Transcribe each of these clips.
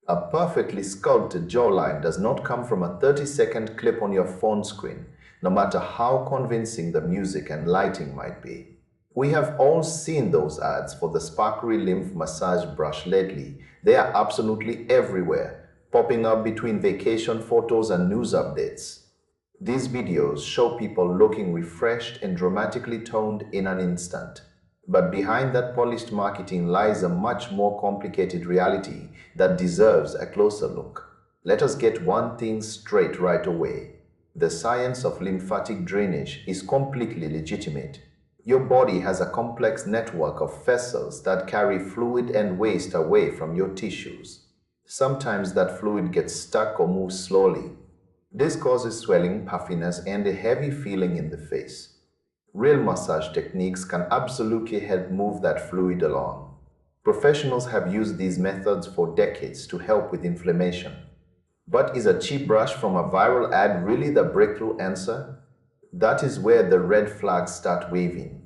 A perfectly sculpted jawline does not come from a 30-second clip on your phone screen, no matter how convincing the music and lighting might be. We have all seen those ads for the Sparkery Lymph Massage Brush lately. They are absolutely everywhere, popping up between vacation photos and news updates. These videos show people looking refreshed and dramatically toned in an instant. But behind that polished marketing lies a much more complicated reality that deserves a closer look. Let us get one thing straight right away. The science of lymphatic drainage is completely legitimate. Your body has a complex network of vessels that carry fluid and waste away from your tissues. Sometimes that fluid gets stuck or moves slowly. This causes swelling, puffiness, and a heavy feeling in the face. Real massage techniques can absolutely help move that fluid along. Professionals have used these methods for decades to help with inflammation. But is a cheap brush from a viral ad really the breakthrough answer? That is where the red flags start waving.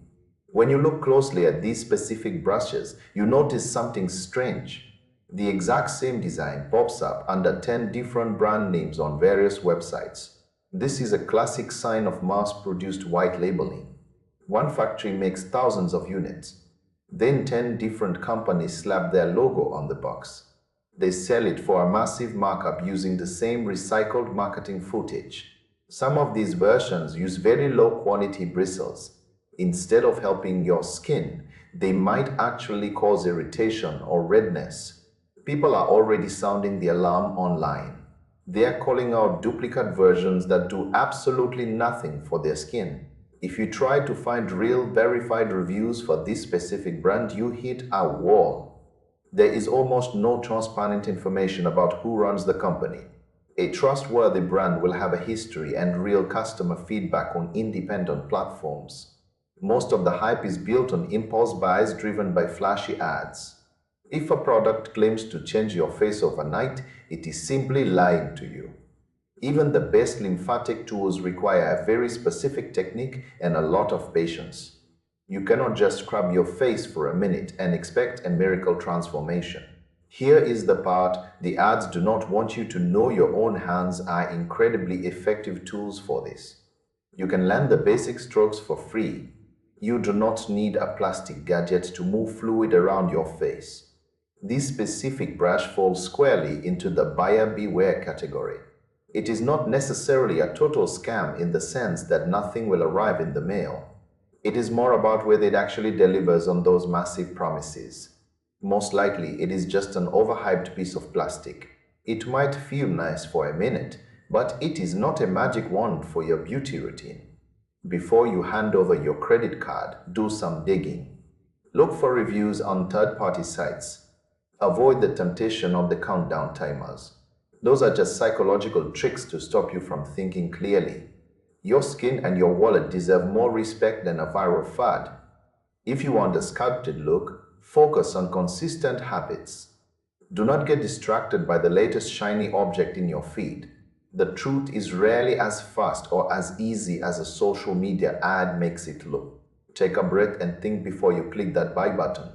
When you look closely at these specific brushes, you notice something strange. The exact same design pops up under 10 different brand names on various websites. This is a classic sign of mass-produced white labeling. One factory makes thousands of units. Then 10 different companies slap their logo on the box. They sell it for a massive markup using the same recycled marketing footage. Some of these versions use very low-quality bristles. Instead of helping your skin, they might actually cause irritation or redness. People are already sounding the alarm online. They are calling out duplicate versions that do absolutely nothing for their skin. If you try to find real verified reviews for this specific brand, you hit a wall. There is almost no transparent information about who runs the company. A trustworthy brand will have a history and real customer feedback on independent platforms. Most of the hype is built on impulse buys driven by flashy ads. If a product claims to change your face overnight, it is simply lying to you. Even the best lymphatic tools require a very specific technique and a lot of patience. You cannot just scrub your face for a minute and expect a miracle transformation. Here is the part: the ads do not want you to know your own hands are incredibly effective tools for this. You can learn the basic strokes for free. You do not need a plastic gadget to move fluid around your face. This specific brush falls squarely into the buyer beware category. It is not necessarily a total scam in the sense that nothing will arrive in the mail. It is more about whether it actually delivers on those massive promises. Most likely, it is just an overhyped piece of plastic. It might feel nice for a minute, but it is not a magic wand for your beauty routine. Before you hand over your credit card, do some digging. Look for reviews on third-party sites. Avoid the temptation of the countdown timers. Those are just psychological tricks to stop you from thinking clearly. Your skin and your wallet deserve more respect than a viral fad. If you want a sculpted look, focus on consistent habits. Do not get distracted by the latest shiny object in your feed. The truth is rarely as fast or as easy as a social media ad makes it look. Take a breath and think before you click that buy button.